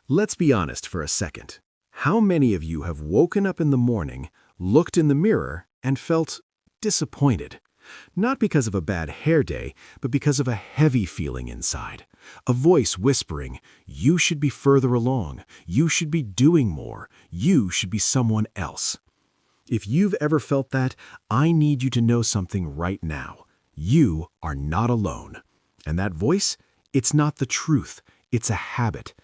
Let's be honest for a second. How many of you have woken up in the morning, looked in the mirror, and felt disappointed? Not because of a bad hair day, but because of a heavy feeling inside. A voice whispering, you should be further along, you should be doing more, you should be someone else. If you've ever felt that, I need you to know something right now. You are not alone. And that voice, it's not the truth. It's a habit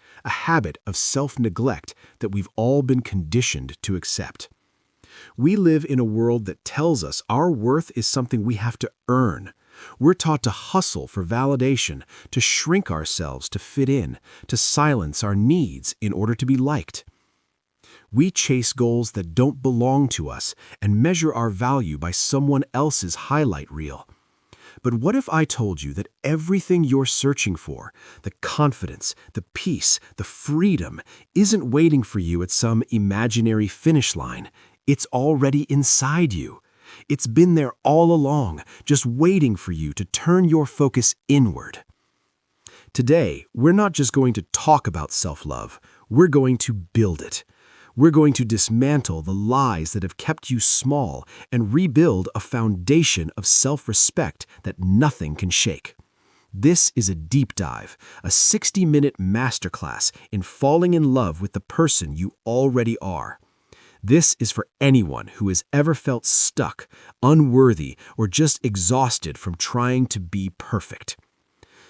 of self-neglect that we've all been conditioned to accept. We live in a world that tells us our worth is something we have to earn. We're taught to hustle for validation, to shrink ourselves to fit in, to silence our needs in order to be liked. We chase goals that don't belong to us and measure our value by someone else's highlight reel. But what if I told you that everything you're searching for, the confidence, the peace, the freedom, isn't waiting for you at some imaginary finish line? It's already inside you. It's been there all along, just waiting for you to turn your focus inward. Today, we're not just going to talk about self-love, we're going to build it. We're going to dismantle the lies that have kept you small and rebuild a foundation of self-respect that nothing can shake. This is a deep dive, a 60-minute masterclass in falling in love with the person you already are. This is for anyone who has ever felt stuck, unworthy, or just exhausted from trying to be perfect.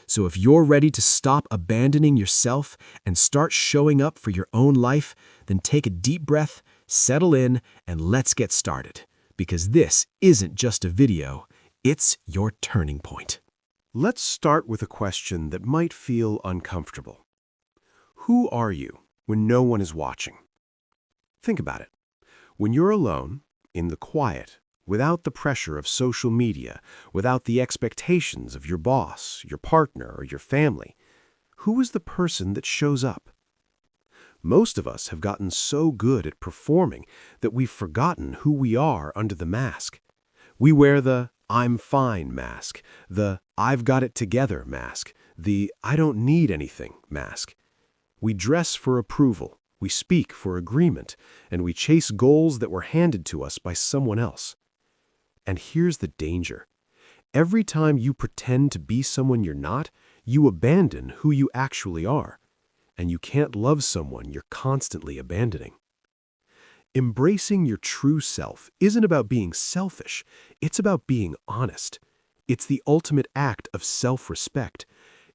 So if you're ready to stop abandoning yourself and start showing up for your own life, then take a deep breath, settle in, and let's get started. Because this isn't just a video, it's your turning point. Let's start with a question that might feel uncomfortable. Who are you when no one is watching? Think about it. When you're alone, in the quiet, without the pressure of social media, without the expectations of your boss, your partner, or your family, who is the person that shows up? Most of us have gotten so good at performing that we've forgotten who we are under the mask. We wear the "I'm fine" mask, the "I've got it together" mask, the "I don't need anything" mask. We dress for approval, we speak for agreement, and we chase goals that were handed to us by someone else. And here's the danger. Every time you pretend to be someone you're not, you abandon who you actually are. And you can't love someone you're constantly abandoning. Embracing your true self isn't about being selfish, it's about being honest. It's the ultimate act of self-respect.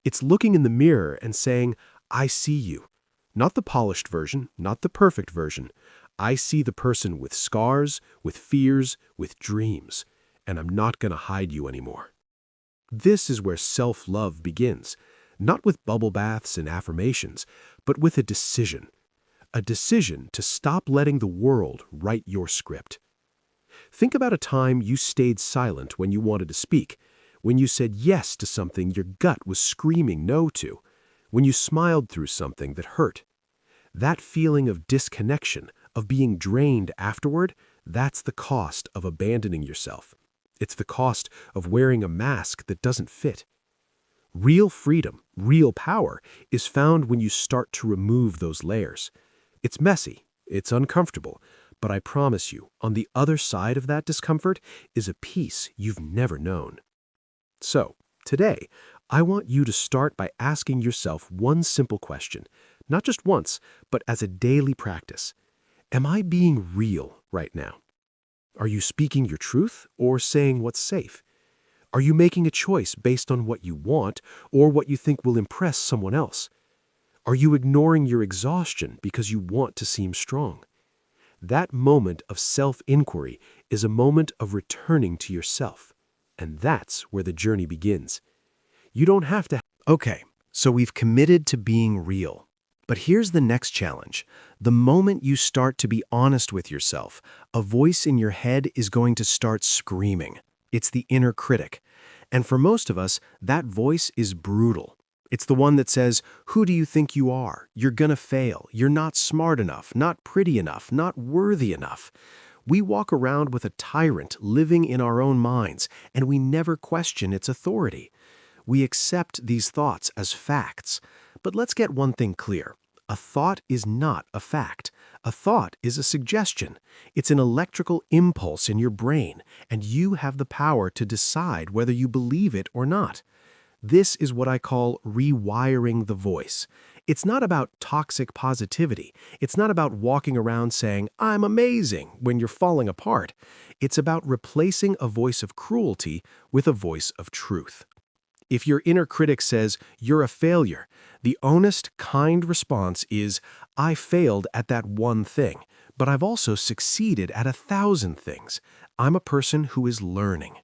It's looking in the mirror and saying, I see you. Not the polished version, not the perfect version. I see the person with scars, with fears, with dreams, and I'm not going to hide you anymore. This is where self-love begins, not with bubble baths and affirmations, but with a decision to stop letting the world write your script. Think about a time you stayed silent when you wanted to speak, when you said yes to something your gut was screaming no to, when you smiled through something that hurt. That feeling of disconnection, of being drained afterward, that's the cost of abandoning yourself. It's the cost of wearing a mask that doesn't fit. Real freedom, real power, is found when you start to remove those layers. It's messy, it's uncomfortable, but I promise you, on the other side of that discomfort is a peace you've never known. So, today, I want you to start by asking yourself one simple question, not just once, but as a daily practice. Am I being real right now? Are you speaking your truth or saying what's safe? Are you making a choice based on what you want or what you think will impress someone else? Are you ignoring your exhaustion because you want to seem strong? That moment of self-inquiry is a moment of returning to yourself. And that's where the journey begins. You don't have to... Okay, so we've committed to being real. But here's the next challenge. The moment you start to be honest with yourself, a voice in your head is going to start screaming. It's the inner critic. And for most of us, that voice is brutal. It's the one that says, who do you think you are? You're gonna fail. You're not smart enough, not pretty enough, not worthy enough. We walk around with a tyrant living in our own minds, and we never question its authority. We accept these thoughts as facts. But let's get one thing clear. A thought is not a fact. A thought is a suggestion. It's an electrical impulse in your brain, and you have the power to decide whether you believe it or not. This is what I call rewiring the voice. It's not about toxic positivity. It's not about walking around saying, "I'm amazing," when you're falling apart. It's about replacing a voice of cruelty with a voice of truth. If your inner critic says, "You're a failure," the honest, kind response is, "I failed at that one thing, but I've also succeeded at 1,000 things. I'm a person who is learning."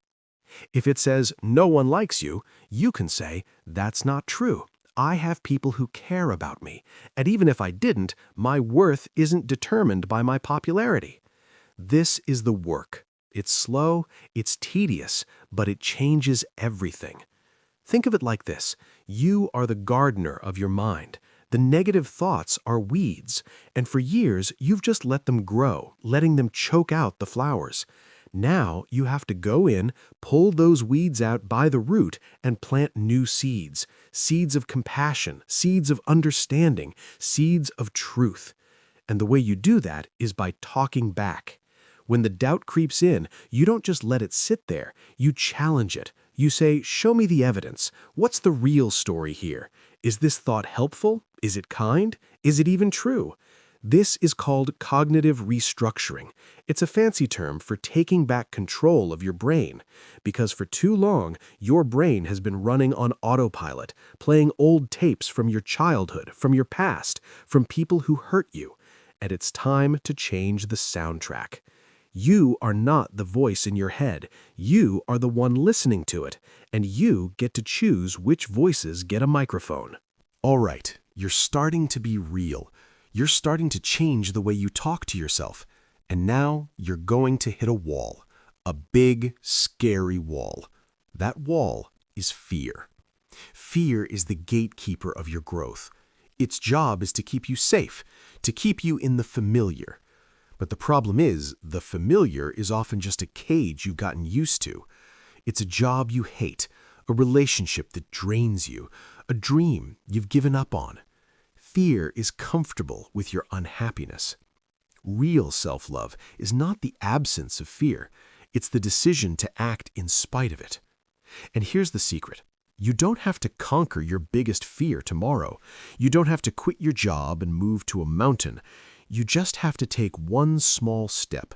If it says, "No one likes you," you can say, "That's not true. I have people who care about me, and even if I didn't, my worth isn't determined by my popularity." This is the work. It's slow, it's tedious, but it changes everything. Think of it like this. You are the gardener of your mind. The negative thoughts are weeds, and for years you've just let them grow, letting them choke out the flowers. Now you have to go in, pull those weeds out by the root, and plant new seeds. Seeds of compassion, seeds of understanding, seeds of truth. And the way you do that is by talking back. When the doubt creeps in, you don't just let it sit there. You challenge it. You say, "Show me the evidence. What's the real story here? Is this thought helpful? Is it kind? Is it even true?" This is called cognitive restructuring. It's a fancy term for taking back control of your brain, because for too long, your brain has been running on autopilot, playing old tapes from your childhood, from your past, from people who hurt you. And it's time to change the soundtrack. You are not the voice in your head. You are the one listening to it, and you get to choose which voices get a microphone. All right, you're starting to be real. You're starting to change the way you talk to yourself. And now you're going to hit a wall. A big, scary wall. That wall is fear. Fear is the gatekeeper of your growth. Its job is to keep you safe, to keep you in the familiar. But the problem is, the familiar is often just a cage you've gotten used to. It's a job you hate, a relationship that drains you, a dream you've given up on. Fear is comfortable with your unhappiness. Real self-love is not the absence of fear. It's the decision to act in spite of it. And here's the secret. You don't have to conquer your biggest fear tomorrow. You don't have to quit your job and move to a mountain. You just have to take one small step.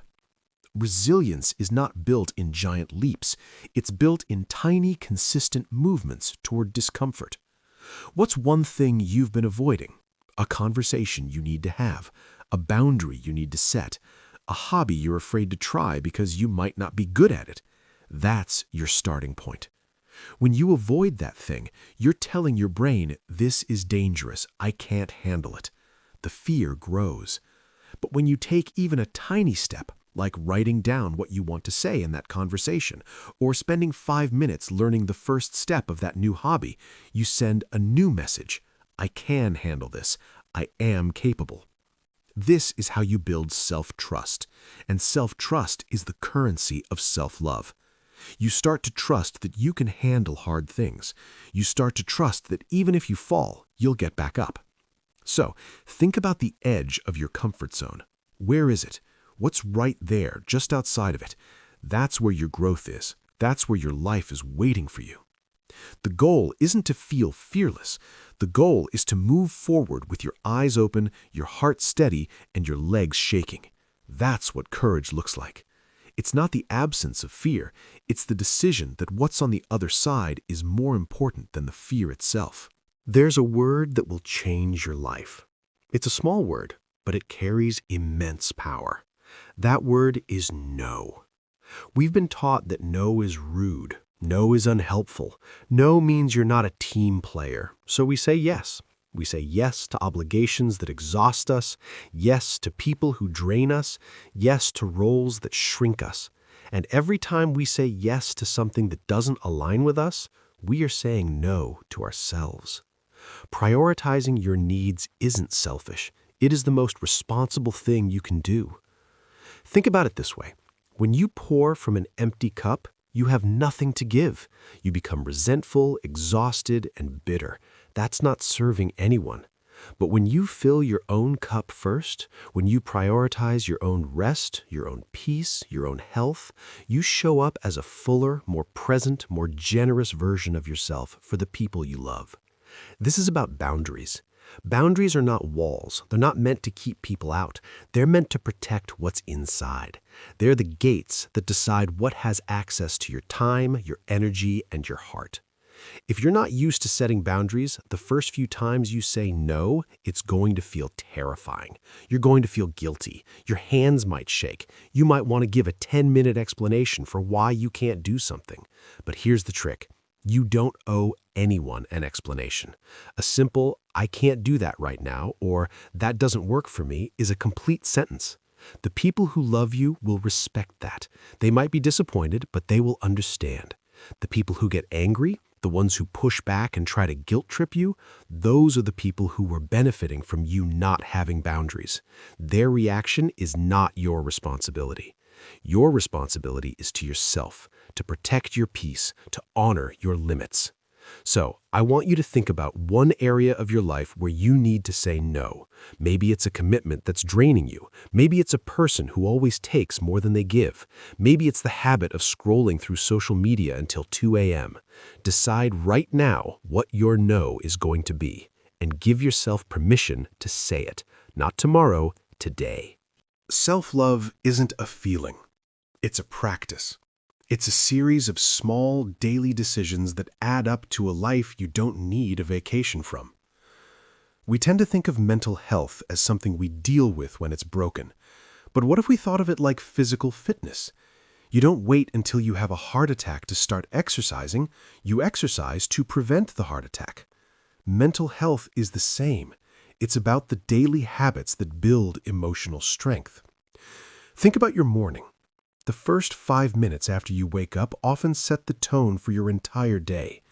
Resilience is not built in giant leaps. It's built in tiny, consistent movements toward discomfort. What's one thing you've been avoiding? A conversation you need to have, a boundary you need to set, a hobby you're afraid to try because you might not be good at it. That's your starting point. When you avoid that thing, you're telling your brain, "This is dangerous. I can't handle it." The fear grows. But when you take even a tiny step, like writing down what you want to say in that conversation, or spending 5 minutes learning the first step of that new hobby, you send a new message. "I can handle this. I am capable." This is how you build self-trust, and self-trust is the currency of self-love. You start to trust that you can handle hard things. You start to trust that even if you fall, you'll get back up. So, think about the edge of your comfort zone. Where is it? What's right there, just outside of it? That's where your growth is. That's where your life is waiting for you. The goal isn't to feel fearless. The goal is to move forward with your eyes open, your heart steady, and your legs shaking. That's what courage looks like. It's not the absence of fear. It's the decision that what's on the other side is more important than the fear itself. There's a word that will change your life. It's a small word, but it carries immense power. That word is no. We've been taught that no is rude. No is unhelpful. No means you're not a team player. So we say yes. We say yes to obligations that exhaust us, yes to people who drain us, yes to roles that shrink us. And every time we say yes to something that doesn't align with us, we are saying no to ourselves. Prioritizing your needs isn't selfish. It is the most responsible thing you can do. Think about it this way. When you pour from an empty cup, you have nothing to give. You become resentful, exhausted, and bitter. That's not serving anyone. But when you fill your own cup first, when you prioritize your own rest, your own peace, your own health, you show up as a fuller, more present, more generous version of yourself for the people you love. This is about boundaries. Boundaries are not walls. They're not meant to keep people out. They're meant to protect what's inside. They're the gates that decide what has access to your time, your energy, and your heart. If you're not used to setting boundaries, the first few times you say no, it's going to feel terrifying. You're going to feel guilty. Your hands might shake. You might want to give a 10-minute explanation for why you can't do something. But here's the trick. You don't owe anyone an explanation. A simple, "I can't do that right now," or "that doesn't work for me," is a complete sentence. The people who love you will respect that. They might be disappointed, but they will understand. The people who get angry, the ones who push back and try to guilt trip you, those are the people who were benefiting from you not having boundaries. Their reaction is not your responsibility. Your responsibility is to yourself, to protect your peace, to honor your limits. So, I want you to think about one area of your life where you need to say no. Maybe it's a commitment that's draining you. Maybe it's a person who always takes more than they give. Maybe it's the habit of scrolling through social media until 2 a.m. Decide right now what your no is going to be, and give yourself permission to say it. Not tomorrow, today. Self-love isn't a feeling. It's a practice. It's a series of small, daily decisions that add up to a life you don't need a vacation from. We tend to think of mental health as something we deal with when it's broken. But what if we thought of it like physical fitness? You don't wait until you have a heart attack to start exercising. You exercise to prevent the heart attack. Mental health is the same. It's about the daily habits that build emotional strength. Think about your morning. The first 5 minutes after you wake up often set the tone for your entire day.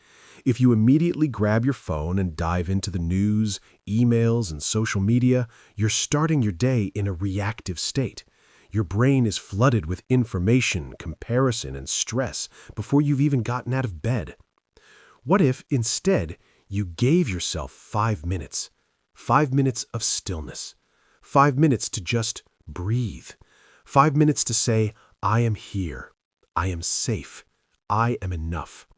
If you immediately grab your phone and dive into the news, emails, and social media, you're starting your day in a reactive state. Your brain is flooded with information, comparison, and stress before you've even gotten out of bed. What if, instead, you gave yourself 5 minutes? 5 minutes of stillness. 5 minutes to just breathe. 5 minutes to say, "I am here. I am safe. I am enough."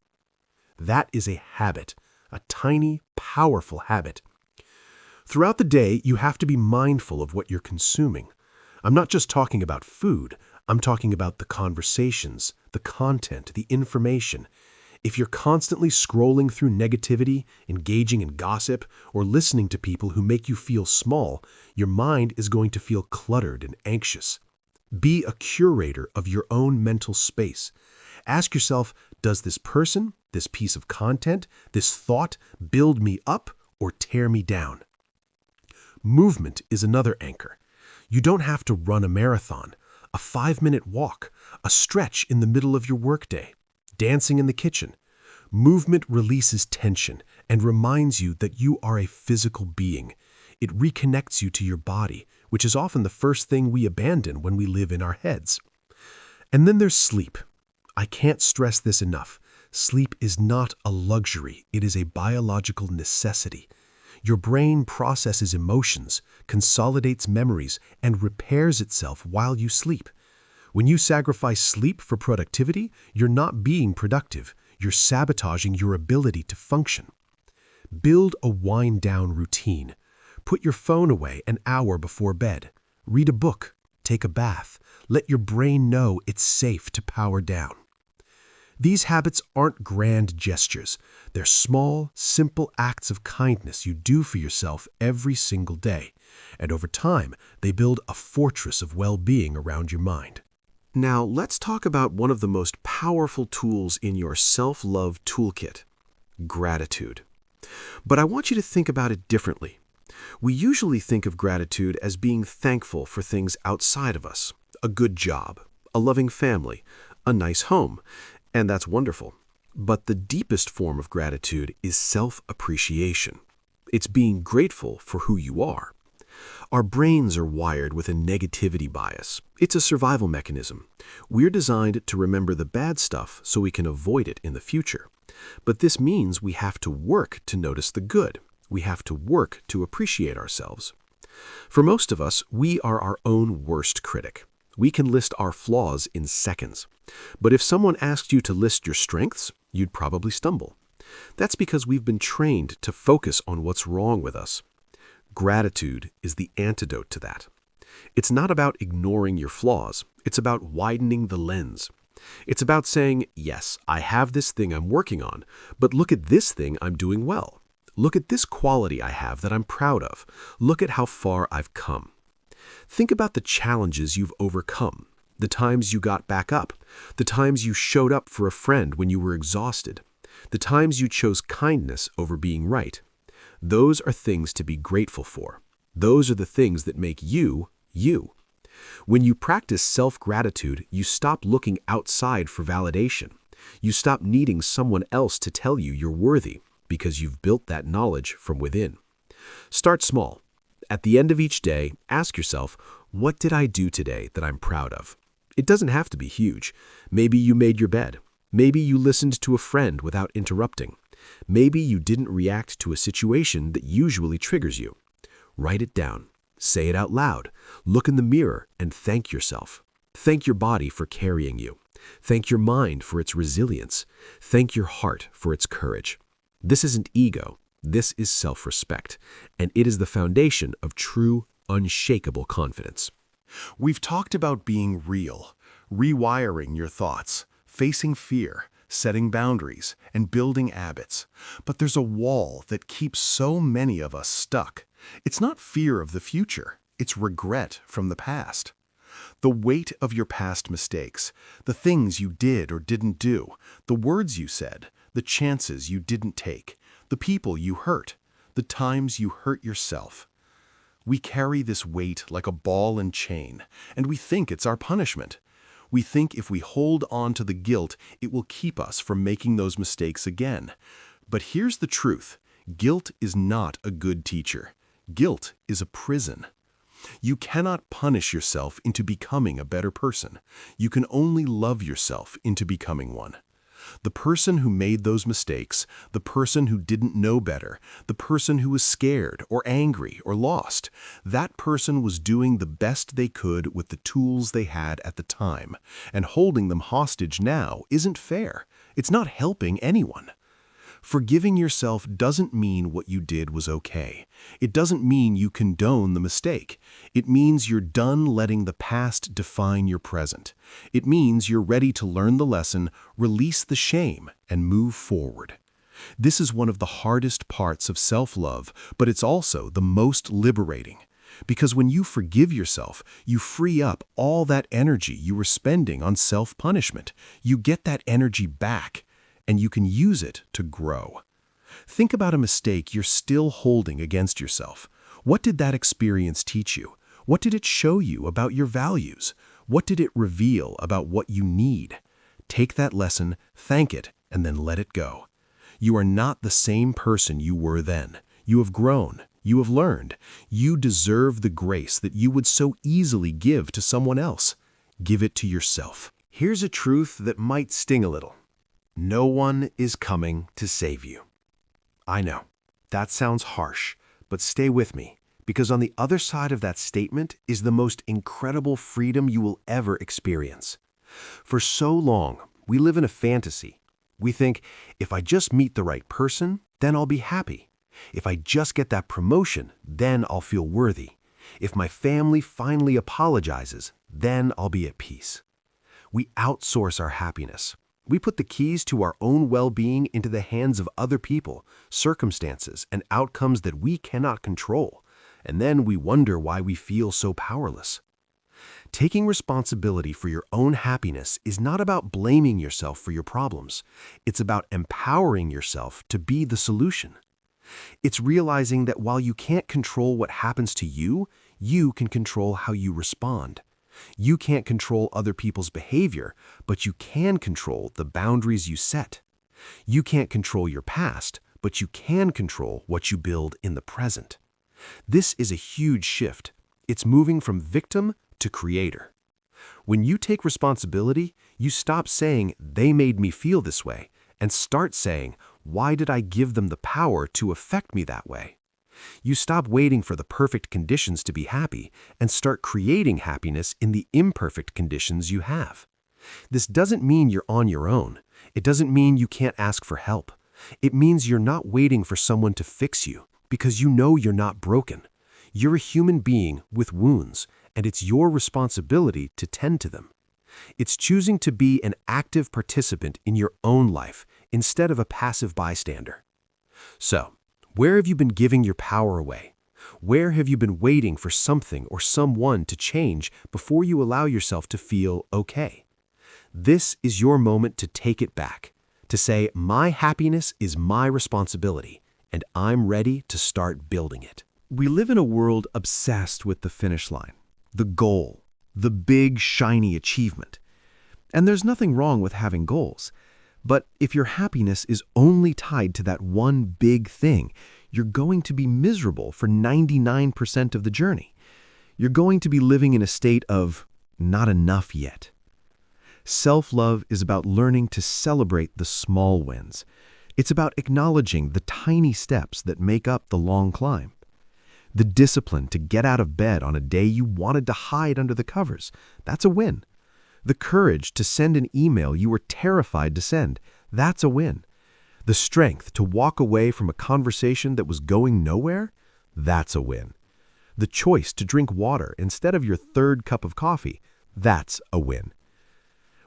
That is a habit, a tiny, powerful habit. Throughout the day, you have to be mindful of what you're consuming. I'm not just talking about food. I'm talking about the conversations, the content, the information. If you're constantly scrolling through negativity, engaging in gossip, or listening to people who make you feel small, your mind is going to feel cluttered and anxious. Be a curator of your own mental space. Ask yourself, does this person, this piece of content, this thought build me up or tear me down? Movement is another anchor. You don't have to run a marathon. A 5-minute walk, a stretch in the middle of your workday, dancing in the kitchen. Movement releases tension and reminds you that you are a physical being. It reconnects you to your body, which is often the first thing we abandon when we live in our heads. And then there's sleep. I can't stress this enough. Sleep is not a luxury. It is a biological necessity. Your brain processes emotions, consolidates memories, and repairs itself while you sleep. When you sacrifice sleep for productivity, you're not being productive. You're sabotaging your ability to function. Build a wind-down routine. Put your phone away an hour before bed. Read a book. Take a bath. Let your brain know it's safe to power down. These habits aren't grand gestures. They're small, simple acts of kindness you do for yourself every single day. And over time, they build a fortress of well-being around your mind. Now, let's talk about one of the most powerful tools in your self-love toolkit: gratitude. But I want you to think about it differently. We usually think of gratitude as being thankful for things outside of us: a good job, a loving family, a nice home, and that's wonderful. But the deepest form of gratitude is self-appreciation. It's being grateful for who you are. Our brains are wired with a negativity bias. It's a survival mechanism. We're designed to remember the bad stuff so we can avoid it in the future. But this means we have to work to notice the good. We have to work to appreciate ourselves. For most of us, we are our own worst critic. We can list our flaws in seconds. But if someone asked you to list your strengths, you'd probably stumble. That's because we've been trained to focus on what's wrong with us. Gratitude is the antidote to that. It's not about ignoring your flaws. It's about widening the lens. It's about saying, yes, I have this thing I'm working on, but look at this thing I'm doing well. Look at this quality I have that I'm proud of. Look at how far I've come. Think about the challenges you've overcome, the times you got back up, the times you showed up for a friend when you were exhausted, the times you chose kindness over being right. Those are things to be grateful for. Those are the things that make you, you. When you practice self-gratitude, you stop looking outside for validation. You stop needing someone else to tell you you're worthy because you've built that knowledge from within. Start small. At the end of each day, ask yourself, what did I do today that I'm proud of? It doesn't have to be huge. Maybe you made your bed. Maybe you listened to a friend without interrupting. Maybe you didn't react to a situation that usually triggers you. Write it down. Say it out loud. Look in the mirror and thank yourself. Thank your body for carrying you. Thank your mind for its resilience. Thank your heart for its courage. This isn't ego. This is self-respect, and it is the foundation of true, unshakable confidence. We've talked about being real, rewiring your thoughts, facing fear, setting boundaries, and building habits. But there's a wall that keeps so many of us stuck. It's not fear of the future, it's regret from the past. The weight of your past mistakes, the things you did or didn't do, the words you said, the chances you didn't take, the people you hurt, the times you hurt yourself. We carry this weight like a ball and chain, and we think it's our punishment. We think if we hold on to the guilt, it will keep us from making those mistakes again. But here's the truth. Guilt is not a good teacher. Guilt is a prison. You cannot punish yourself into becoming a better person. You can only love yourself into becoming one. The person who made those mistakes, the person who didn't know better, the person who was scared or angry or lost, that person was doing the best they could with the tools they had at the time, and holding them hostage now isn't fair. It's not helping anyone. Forgiving yourself doesn't mean what you did was okay. It doesn't mean you condone the mistake. It means you're done letting the past define your present. It means you're ready to learn the lesson, release the shame, and move forward. This is one of the hardest parts of self-love, but it's also the most liberating. Because when you forgive yourself, you free up all that energy you were spending on self-punishment. You get that energy back, and you can use it to grow. Think about a mistake you're still holding against yourself. What did that experience teach you? What did it show you about your values? What did it reveal about what you need? Take that lesson, thank it, and then let it go. You are not the same person you were then. You have grown. You have learned. You deserve the grace that you would so easily give to someone else. Give it to yourself. Here's a truth that might sting a little. No one is coming to save you. I know, that sounds harsh, but stay with me, because on the other side of that statement is the most incredible freedom you will ever experience. For so long, we live in a fantasy. We think, if I just meet the right person, then I'll be happy. If I just get that promotion, then I'll feel worthy. If my family finally apologizes, then I'll be at peace. We outsource our happiness. We put the keys to our own well-being into the hands of other people, circumstances, and outcomes that we cannot control, and then we wonder why we feel so powerless. Taking responsibility for your own happiness is not about blaming yourself for your problems. It's about empowering yourself to be the solution. It's realizing that while you can't control what happens to you, you can control how you respond. You can't control other people's behavior, but you can control the boundaries you set. You can't control your past, but you can control what you build in the present. This is a huge shift. It's moving from victim to creator. When you take responsibility, you stop saying, "They made me feel this way," and start saying, "Why did I give them the power to affect me that way?" You stop waiting for the perfect conditions to be happy and start creating happiness in the imperfect conditions you have. This doesn't mean you're on your own. It doesn't mean you can't ask for help. It means you're not waiting for someone to fix you because you know you're not broken. You're a human being with wounds, and it's your responsibility to tend to them. It's choosing to be an active participant in your own life instead of a passive bystander. So, where have you been giving your power away? Where have you been waiting for something or someone to change before you allow yourself to feel okay? This is your moment to take it back, to say, my happiness is my responsibility, and I'm ready to start building it. We live in a world obsessed with the finish line, the goal, the big, shiny achievement. And there's nothing wrong with having goals. But if your happiness is only tied to that one big thing, you're going to be miserable for 99% of the journey. You're going to be living in a state of not enough yet. Self-love is about learning to celebrate the small wins. It's about acknowledging the tiny steps that make up the long climb. The discipline to get out of bed on a day you wanted to hide under the covers, that's a win. The courage to send an email you were terrified to send, that's a win. The strength to walk away from a conversation that was going nowhere, that's a win. The choice to drink water instead of your third cup of coffee, that's a win.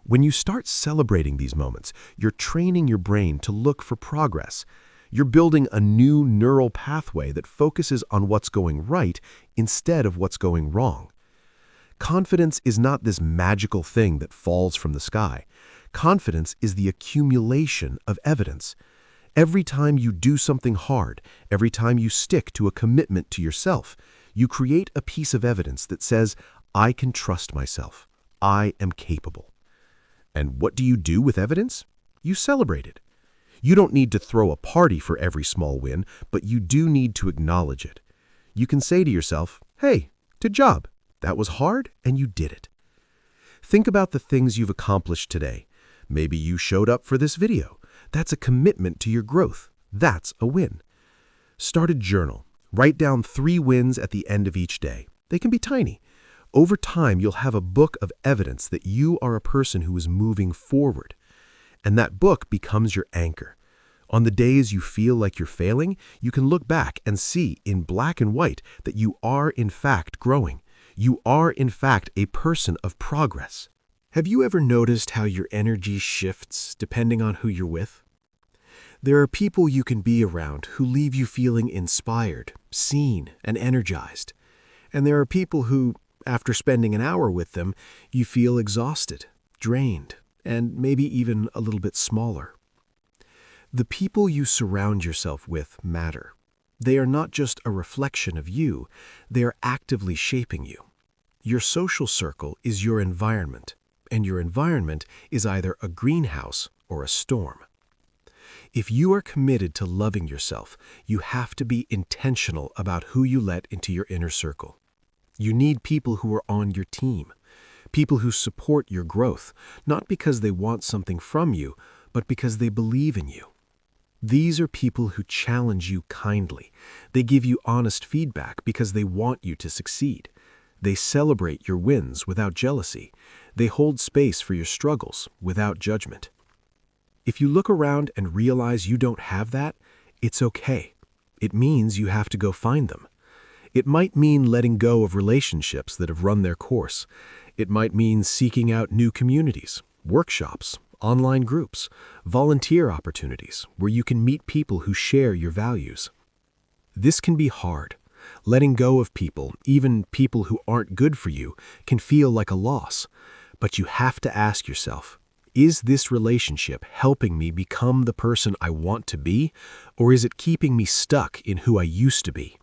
When you start celebrating these moments, you're training your brain to look for progress. You're building a new neural pathway that focuses on what's going right instead of what's going wrong. Confidence is not this magical thing that falls from the sky. Confidence is the accumulation of evidence. Every time you do something hard, every time you stick to a commitment to yourself, you create a piece of evidence that says, I can trust myself. I am capable. And what do you do with evidence? You celebrate it. You don't need to throw a party for every small win, but you do need to acknowledge it. You can say to yourself, hey, good job. That was hard and you did it. Think about the things you've accomplished today. Maybe you showed up for this video. That's a commitment to your growth. That's a win. Start a journal. Write down 3 wins at the end of each day. They can be tiny. Over time, you'll have a book of evidence that you are a person who is moving forward. And that book becomes your anchor. On the days you feel like you're failing, you can look back and see in black and white that you are in fact growing. You are in fact a person of progress. Have you ever noticed how your energy shifts depending on who you're with? There are people you can be around who leave you feeling inspired, seen, and energized. And there are people who, after spending an hour with them, you feel exhausted, drained, and maybe even a little bit smaller. The people you surround yourself with matter. They are not just a reflection of you, they are actively shaping you. Your social circle is your environment, and your environment is either a greenhouse or a storm. If you are committed to loving yourself, you have to be intentional about who you let into your inner circle. You need people who are on your team, people who support your growth, not because they want something from you, but because they believe in you. These are people who challenge you kindly. They give you honest feedback because they want you to succeed. They celebrate your wins without jealousy. They hold space for your struggles without judgment. If you look around and realize you don't have that, it's okay. It means you have to go find them. It might mean letting go of relationships that have run their course. It might mean seeking out new communities, workshops, online groups, volunteer opportunities where you can meet people who share your values. This can be hard. Letting go of people, even people who aren't good for you, can feel like a loss. But you have to ask yourself, is this relationship helping me become the person I want to be, or is it keeping me stuck in who I used to be?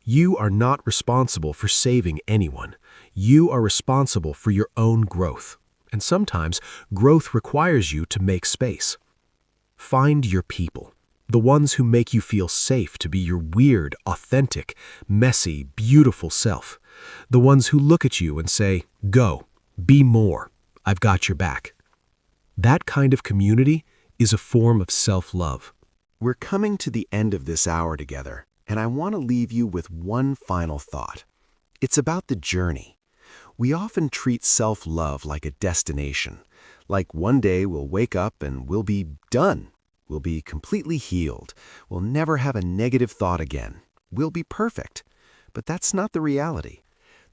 You are not responsible for saving anyone. You are responsible for your own growth. And sometimes, growth requires you to make space. Find your people, the ones who make you feel safe to be your weird, authentic, messy, beautiful self. The ones who look at you and say, go, be more, I've got your back. That kind of community is a form of self-love. We're coming to the end of this hour together, And I want to leave you with one final thought. It's about the journey. We often treat self-love like a destination, like one day we'll wake up and we'll be done. We'll be completely healed. We'll never have a negative thought again. We'll be perfect. But that's not the reality.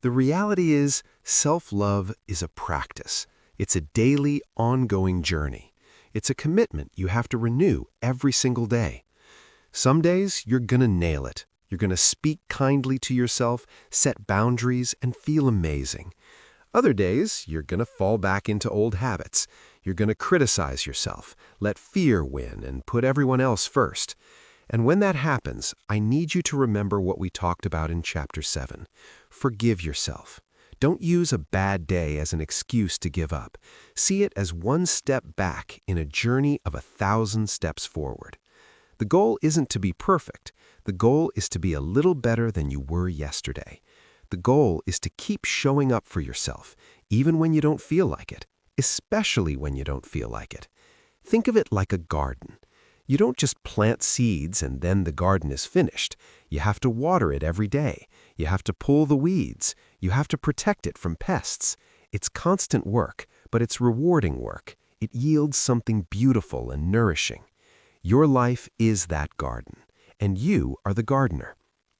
The reality is self-love is a practice. It's a daily, ongoing journey. It's a commitment you have to renew every single day. Some days you're gonna nail it. You're gonna speak kindly to yourself, set boundaries, and feel amazing. Other days, you're gonna fall back into old habits. You're gonna criticize yourself, let fear win, and put everyone else first. And when that happens, I need you to remember what we talked about in Chapter 7. Forgive yourself. Don't use a bad day as an excuse to give up. See it as one step back in a journey of 1,000 steps forward. The goal isn't to be perfect. The goal is to be a little better than you were yesterday. The goal is to keep showing up for yourself, even when you don't feel like it, especially when you don't feel like it. Think of it like a garden. You don't just plant seeds and then the garden is finished. You have to water it every day. You have to pull the weeds. You have to protect it from pests. It's constant work, but it's rewarding work. It yields something beautiful and nourishing. Your life is that garden, and you are the gardener.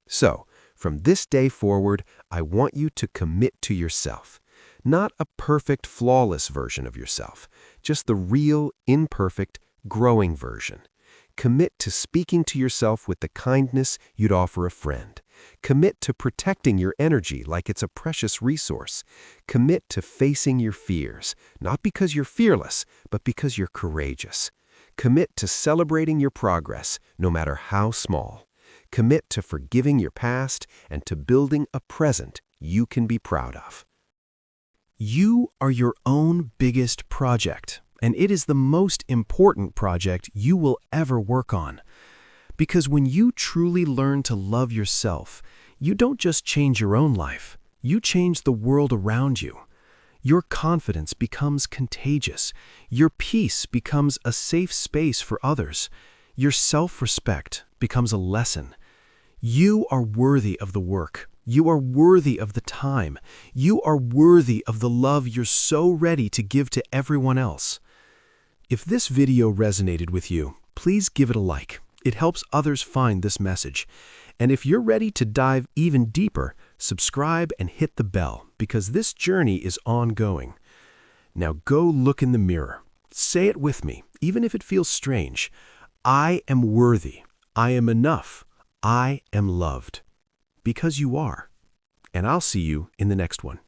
So, from this day forward, I want you to commit to yourself. Not a perfect, flawless version of yourself, just the real, imperfect, growing version. Commit to speaking to yourself with the kindness you'd offer a friend. Commit to protecting your energy like it's a precious resource. Commit to facing your fears, not because you're fearless, but because you're courageous. Commit to celebrating your progress, no matter how small. Commit to forgiving your past and to building a present you can be proud of. You are your own biggest project, and it is the most important project you will ever work on. Because when you truly learn to love yourself, you don't just change your own life, you change the world around you. Your confidence becomes contagious. Your peace becomes a safe space for others. Your self-respect becomes a lesson. You are worthy of the work. You are worthy of the time. You are worthy of the love you're so ready to give to everyone else. If this video resonated with you, please give it a like. It helps others find this message. And if you're ready to dive even deeper, subscribe and hit the bell because this journey is ongoing. Now go look in the mirror. Say it with me, even if it feels strange. I am worthy. I am enough. I am loved. Because you are. And I'll see you in the next one.